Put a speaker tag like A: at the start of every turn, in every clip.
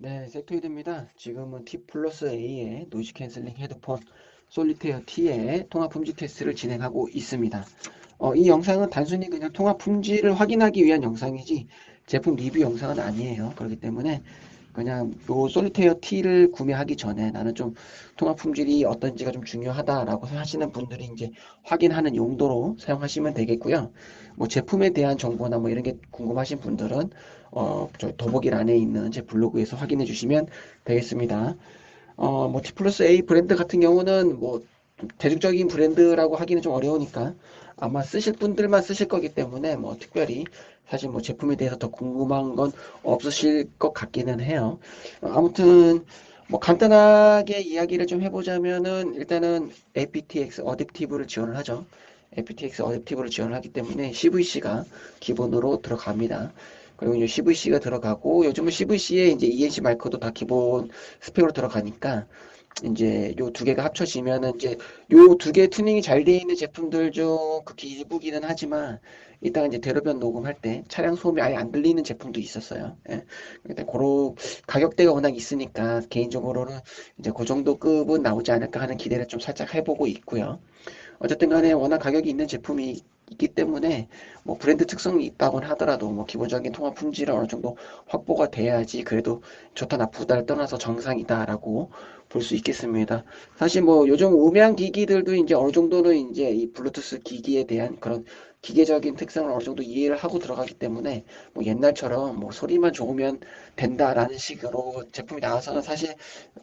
A: 네, 섹토이드입니다. 지금은 T 플러스 A의 노이즈 캔슬링 헤드폰 솔리테어 T의 통합 품질 테스트를 진행하고 있습니다. 이 영상은 단순히 그냥 통합 품질을 확인하기 위한 영상이지 제품 리뷰 영상은 아니에요. 그렇기 때문에 그냥 요 솔리테어 T를 구매하기 전에 나는 좀 통합 품질이 어떤지가 좀 중요하다라고 하시는 분들이 이제 확인하는 용도로 사용하시면 되겠고요. 뭐 제품에 대한 정보나 뭐 이런 게 궁금하신 분들은 저 더보기란에 있는 제 블로그에서 확인해 주시면 되겠습니다. 뭐 T 플러스 A 브랜드 같은 경우는 뭐 대중적인 브랜드라고 하기는 좀 어려우니까 아마 쓰실 분들만 쓰실 거기 때문에 뭐 특별히 사실 뭐 제품에 대해서 더 궁금한 건 없으실 것 같기는 해요. 아무튼 뭐 간단하게 이야기를 좀 해보자면은 일단은 aptX 어댑티브를 지원을 하죠. aptX 어댑티브를 지원을 하기 때문에 CVC가 기본으로 들어갑니다. 그리고 이제 CVC가 들어가고 요즘은 CVC에 이제 ENC 마이크도 다 기본 스펙으로 들어가니까 이제 요 두 개가 합쳐지면은 이제 요 두 개 튜닝이 잘 돼 있는 제품들 중 극히 일부기는 하지만 이따가 이제 대로변 녹음할 때 차량 소음이 아예 안 들리는 제품도 있었어요. 예. 근데 그런 가격대가 워낙 있으니까 개인적으로는 이제 그 정도 급은 나오지 않을까 하는 기대를 좀 살짝 해보고 있고요. 어쨌든 간에 워낙 가격이 있는 제품이 있기 때문에 뭐 브랜드 특성이 있다곤 하더라도 뭐 기본적인 통합 품질은 어느 정도 확보가 돼야지 그래도 좋다 나쁘다를 떠나서 정상이다라고 볼 수 있겠습니다. 사실 뭐 요즘 음향 기기들도 이제 어느 정도는 이제 이 블루투스 기기에 대한 그런 기계적인 특성을 어느 정도 이해를 하고 들어가기 때문에 뭐 옛날처럼 뭐 소리만 좋으면 된다라는 식으로 제품이 나와서는 사실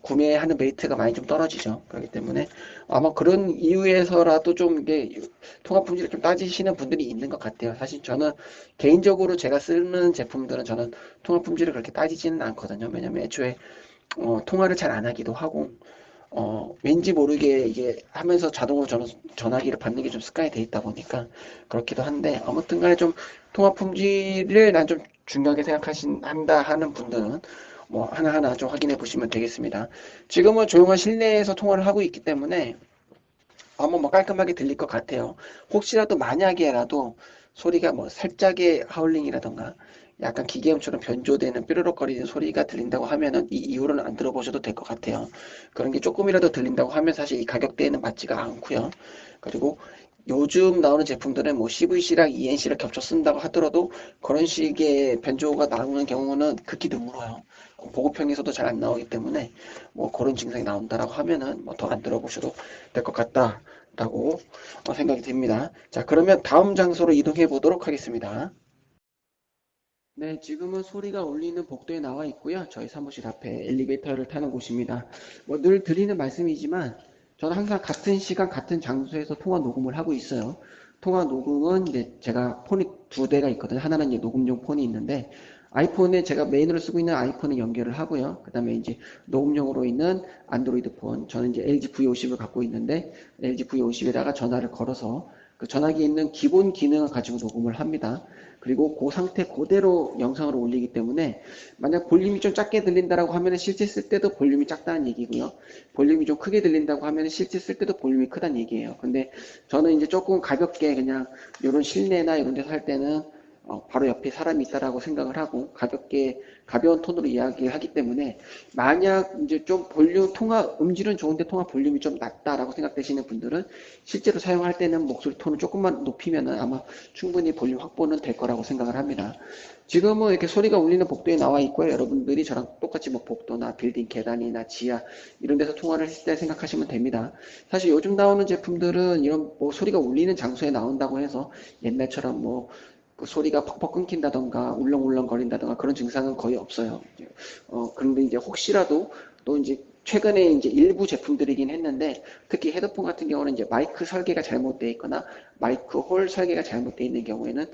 A: 구매하는 메리트가 많이 좀 떨어지죠. 그렇기 때문에 아마 그런 이유에서라도 좀 이게 통합 품질을 좀 따지시는 분들이 있는 것 같아요. 사실 저는 개인적으로 제가 쓰는 제품들은 저는 통합 품질을 그렇게 따지지는 않거든요. 왜냐면 애초에 통화를 잘 안 하기도 하고 왠지 모르게 이게 하면서 자동으로 저는 전화기를 받는 게 좀 습관이 돼 있다 보니까 그렇기도 한데 아무튼 간에 좀 통합 품질을 난 좀 중요하게 생각하신다 하는 분들은 뭐 하나하나 좀 확인해 보시면 되겠습니다. 지금은 조용한 실내에서 통화를 하고 있기 때문에 아마 뭐 깔끔하게 들릴 것 같아요. 혹시라도 만약에라도 소리가 뭐 살짝의 하울링이라던가 약간 기계음처럼 변조되는 뾰로록거리는 소리가 들린다고 하면은 이 이후로는 안 들어보셔도 될 것 같아요. 그런 게 조금이라도 들린다고 하면 사실 이 가격대에는 맞지가 않고요. 그리고 요즘 나오는 제품들은 뭐 CVC랑 ENC를 겹쳐 쓴다고 하더라도 그런 식의 변조가 나오는 경우는 극히 드물어요. 보급형에서도 잘 안 나오기 때문에 뭐 그런 증상이 나온다라고 하면은 뭐 더 안 들어보셔도 될 것 같다라고 생각이 듭니다. 자, 그러면 다음 장소로 이동해 보도록 하겠습니다. 네, 지금은 소리가 울리는 복도에 나와 있고요. 저희 사무실 앞에 엘리베이터를 타는 곳입니다. 뭐 늘 드리는 말씀이지만 저는 항상 같은 시간 같은 장소에서 통화 녹음을 하고 있어요. 통화 녹음은 이제 제가 폰이 두 대가 있거든요. 하나는 이제 녹음용 폰이 있는데 아이폰에 제가 메인으로 쓰고 있는 아이폰에 연결을 하고요. 그다음에 이제 녹음용으로 있는 안드로이드 폰. 저는 이제 LG V50을 갖고 있는데 LG V50에다가 전화를 걸어서 그 전화기에 있는 기본 기능을 가지고 녹음을 합니다. 그리고 그 상태 그대로 영상으로 올리기 때문에 만약 볼륨이 좀 작게 들린다라고 하면 실제 쓸 때도 볼륨이 작다는 얘기고요. 볼륨이 좀 크게 들린다고 하면 실제 쓸 때도 볼륨이 크다는 얘기예요. 근데 저는 이제 조금 가볍게 그냥 이런 실내나 이런 데서 할 때는 바로 옆에 사람이 있다라고 생각을 하고 가볍게 가벼운 톤으로 이야기하기 때문에 만약 이제 좀 볼륨 통화 음질은 좋은데 통화 볼륨이 좀 낮다라고 생각되시는 분들은 실제로 사용할 때는 목소리 톤을 조금만 높이면은 아마 충분히 볼륨 확보는 될 거라고 생각을 합니다. 지금은 이렇게 소리가 울리는 복도에 나와 있고요. 여러분들이 저랑 똑같이 뭐 복도나 빌딩 계단이나 지하 이런 데서 통화를 했을 때 생각하시면 됩니다. 사실 요즘 나오는 제품들은 이런 뭐 소리가 울리는 장소에 나온다고 해서 옛날처럼 뭐그 소리가 퍽퍽 끊긴다던가 울렁울렁 거린다던가 그런 증상은 거의 없어요. 그런데 이제 혹시라도 또 이제 최근에 이제 일부 제품들이긴 했는데 특히 헤드폰 같은 경우는 이제 마이크 설계가 잘못되어 있거나 마이크 홀 설계가 잘못되어 있는 경우에는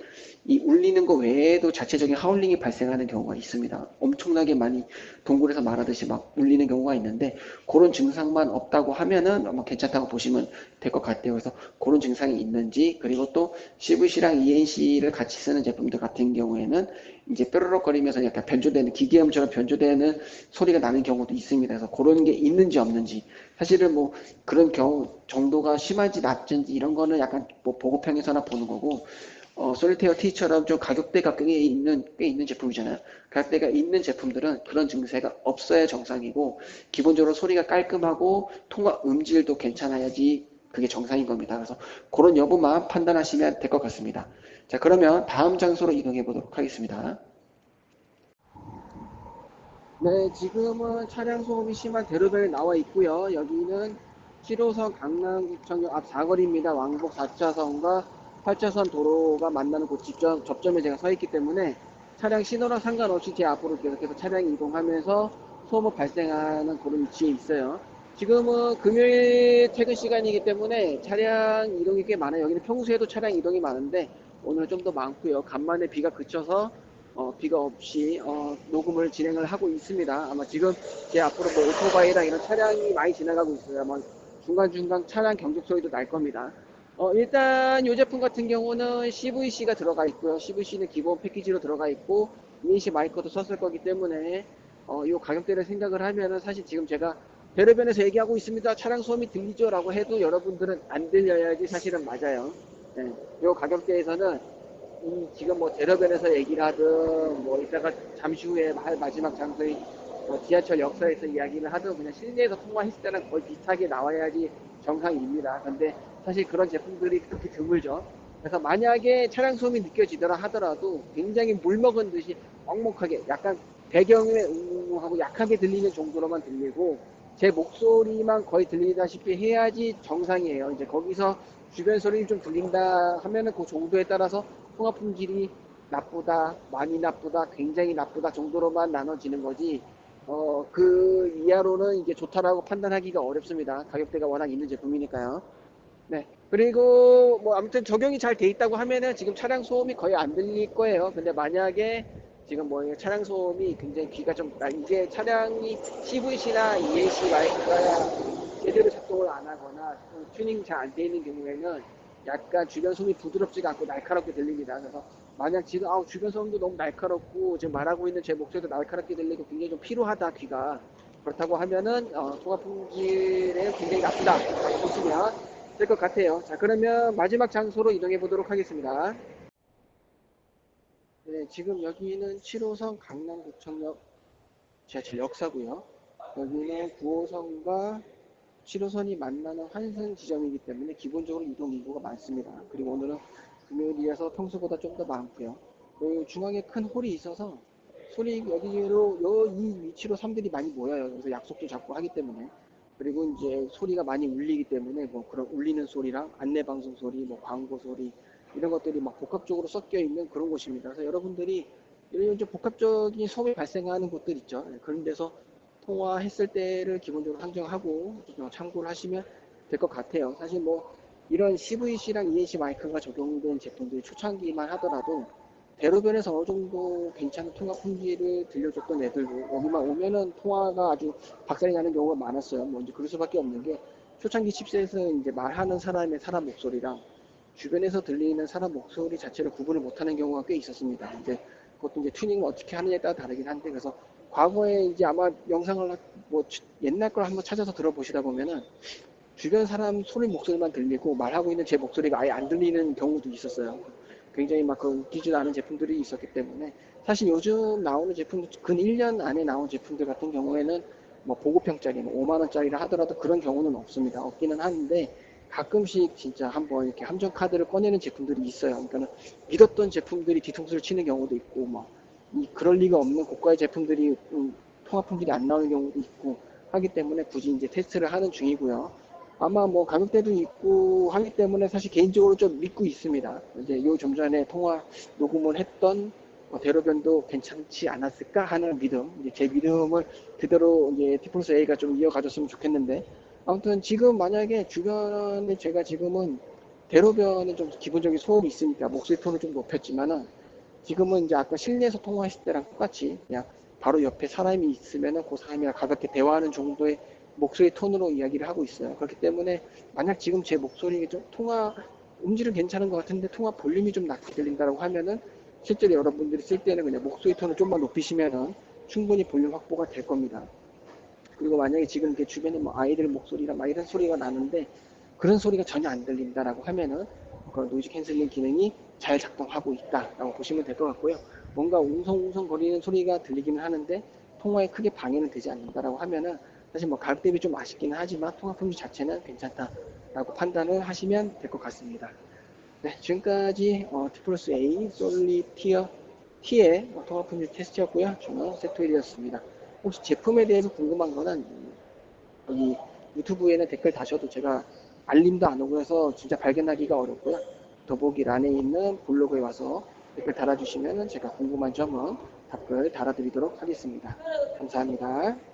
A: 이 울리는 거 외에도 자체적인 하울링이 발생하는 경우가 있습니다. 엄청나게 많이 동굴에서 말하듯이 막 울리는 경우가 있는데 그런 증상만 없다고 하면은 아마 괜찮다고 보시면 될 것 같아요. 그래서 그런 증상이 있는지 그리고 또 CVC랑 ENC를 같이 쓰는 제품들 같은 경우에는 이제 뾰로록거리면서 약간 변조되는 기계음처럼 변조되는 소리가 나는 경우도 있습니다. 그래서 그런 게 있는지 없는지 사실은 뭐 그런 경우 정도가 심한지 낮은지 이런 거는 약간 뭐 보급형에서나 보는 거고 솔리테어 T처럼 좀 가격대가 꽤 있는 제품이잖아요. 가격대가 있는 제품들은 그런 증세가 없어야 정상이고, 기본적으로 소리가 깔끔하고 통화 음질도 괜찮아야지 그게 정상인 겁니다. 그래서 그런 여부만 판단하시면 될 것 같습니다. 자, 그러면 다음 장소로 이동해 보도록 하겠습니다. 네, 지금은 차량 소음이 심한 대로변에 나와 있고요. 여기는 7호선 강남구청역 앞 사거리입니다. 왕복 4차선과 8차선 도로가 만나는 곳 접점에 제가 서 있기 때문에 차량 신호랑 상관없이 제 앞으로 계속해서 차량이 이동하면서 소음이 발생하는 그런 위치에 있어요. 지금은 금요일 퇴근 시간이기 때문에 차량 이동이 꽤 많아요. 여기는 평소에도 차량 이동이 많은데 오늘은 좀 더 많고요. 간만에 비가 그쳐서 비가 없이 녹음을 진행을 하고 있습니다. 아마 지금 제 앞으로 뭐 오토바이랑 이런 차량이 많이 지나가고 있어요. 아마 중간중간 차량 경적 소리도 날 겁니다. 일단 이 제품 같은 경우는 CVC가 들어가 있고요. CVC는 기본 패키지로 들어가 있고 ENC 마이크도 썼을 거기 때문에 이 가격대를 생각을 하면은 사실 지금 제가 배려변에서 얘기하고 있습니다. 차량 소음이 들리죠? 라고 해도 여러분들은 안 들려야지 사실은 맞아요. 네, 이 가격대에서는 지금 뭐 대로변에서 얘기를 하든 뭐 이따가 잠시 후에 마지막 장소인 지하철 역사에서 이야기를 하든 그냥 실내에서 통화했을 때랑 거의 비슷하게 나와야지 정상입니다. 근데 사실 그런 제품들이 그렇게 드물죠. 그래서 만약에 차량 소음이 느껴지더라 하더라도 굉장히 물 먹은 듯이 먹먹하게 약간 배경에 하고 약하게 들리는 정도로만 들리고 제 목소리만 거의 들리다시피 해야지 정상이에요. 이제 거기서 주변 소리 좀 들린다 하면은 그 정도에 따라서 통화 품질이 나쁘다, 많이 나쁘다, 굉장히 나쁘다 정도로만 나눠지는 거지, 그 이하로는 이제 좋다라고 판단하기가 어렵습니다. 가격대가 워낙 있는 제품이니까요. 네. 그리고 뭐 아무튼 적용이 잘 돼 있다고 하면은 지금 차량 소음이 거의 안 들릴 거예요. 근데 만약에 지금 뭐 차량 소음이 굉장히 귀가 좀, 이게 차량이 CVC나 EAC 마이크가 제대로 작동을 안 하거나 튜닝 잘 안 돼 있는 경우에는 약간 주변 소음이 부드럽지가 않고 날카롭게 들립니다. 그래서 만약 지금 주변 소음도 너무 날카롭고 지금 말하고 있는 제 목소리도 날카롭게 들리고 굉장히 좀 피로하다 귀가, 그렇다고 하면은 통화 품질에 굉장히 나쁘다 보시면 될 것 같아요. 자, 그러면 마지막 장소로 이동해 보도록 하겠습니다. 네, 지금 여기는 7호선 강남구청역 지하철 역사고요. 여기는 9호선과 7호선이 만나는 환승 지점이기 때문에 기본적으로 이동 인구가 많습니다. 그리고 오늘은 금요일이라서 평소보다 좀 더 많고요. 여기 중앙에 큰 홀이 있어서 소리 여기로 이 위치로 사람들이 많이 모여요. 그래서 약속도 잡고 하기 때문에. 그리고 이제 소리가 많이 울리기 때문에 뭐 그런 울리는 소리랑 안내 방송 소리, 뭐 광고 소리 이런 것들이 막 복합적으로 섞여 있는 그런 곳입니다. 그래서 여러분들이 이런 좀 복합적인 소음이 발생하는 곳들 있죠. 그런 데서 통화했을 때를 기본적으로 상정하고 참고를 하시면 될 것 같아요. 사실 뭐 이런 CVC랑 ENC 마이크가 적용된 제품들이 초창기만 하더라도 대로변에서 어느 정도 괜찮은 통화 품질을 들려줬던 애들도 여기만 오면은 통화가 아주 박살이 나는 경우가 많았어요. 뭐 이제 그럴 수밖에 없는 게 초창기 칩셋은 이제 말하는 사람 목소리랑 주변에서 들리는 사람 목소리 자체를 구분을 못하는 경우가 꽤 있었습니다. 이제 그것도 이제 튜닝을 어떻게 하느냐에 따라 다르긴 한데, 그래서 과거에 이제 아마 영상을 뭐 옛날 걸 한번 찾아서 들어보시다 보면은 주변 사람 소리 목소리만 들리고 말하고 있는 제 목소리가 아예 안 들리는 경우도 있었어요. 굉장히 막 그 웃기지도 않은 제품들이 있었기 때문에 사실 요즘 나오는 제품, 근 1년 안에 나온 제품들 같은 경우에는 뭐 보급형짜리 뭐 5만 원짜리라 하더라도 그런 경우는 없습니다. 없기는 하는데 가끔씩 진짜 한번 이렇게 함정 카드를 꺼내는 제품들이 있어요. 그러니까 믿었던 제품들이 뒤통수를 치는 경우도 있고, 그럴 리가 없는 고가의 제품들이 통합 품질이 안 나오는 경우도 있고 하기 때문에 굳이 이제 테스트를 하는 중이고요. 아마 뭐 가격대도 있고 하기 때문에 사실 개인적으로 좀 믿고 있습니다. 이제 요 좀 전에 통화 녹음을 했던 대로변도 괜찮지 않았을까 하는 믿음, 이제 제 믿음을 그대로 이제 티플러스 A가 좀 이어가줬으면 좋겠는데, 아무튼 지금 만약에 주변에 제가 지금은 대로변은 좀 기본적인 소음이 있으니까 목소리 톤을 좀 높였지만은 지금은 이제 아까 실내에서 통화했을 때랑 똑같이 그냥 바로 옆에 사람이 있으면은 그 사람이랑 가볍게 대화하는 정도의 목소리 톤으로 이야기를 하고 있어요. 그렇기 때문에 만약 지금 제 목소리 좀 통화 음질은 괜찮은 것 같은데 통화 볼륨이 좀 낮게 들린다고 하면은 실제로 여러분들이 쓸 때는 그냥 목소리 톤을 좀만 높이시면은 충분히 볼륨 확보가 될 겁니다. 그리고 만약에 지금 이렇게 주변에 뭐 아이들 목소리랑 막 이런 소리가 나는데 그런 소리가 전혀 안 들린다라고 하면은 그 노이즈 캔슬링 기능이 잘 작동하고 있다라고 보시면 될 것 같고요. 뭔가 웅성웅성거리는 소리가 들리기는 하는데 통화에 크게 방해는 되지 않는다라고 하면은 사실 뭐 가격 대비 좀 아쉽기는 하지만 통화 품질 자체는 괜찮다라고 판단을 하시면 될 것 같습니다. 네, 지금까지 T 플러스 A 솔리티어 T의 통화 품질 테스트였고요. 저는 세토일이었습니다. 혹시 제품에 대해서 궁금한 거는 여기 유튜브에는 댓글 다셔도 제가 알림도 안 오고 해서 진짜 발견하기가 어렵고요. 더보기란에 있는 블로그에 와서 댓글 달아주시면 제가 궁금한 점은 답글 달아드리도록 하겠습니다. 감사합니다.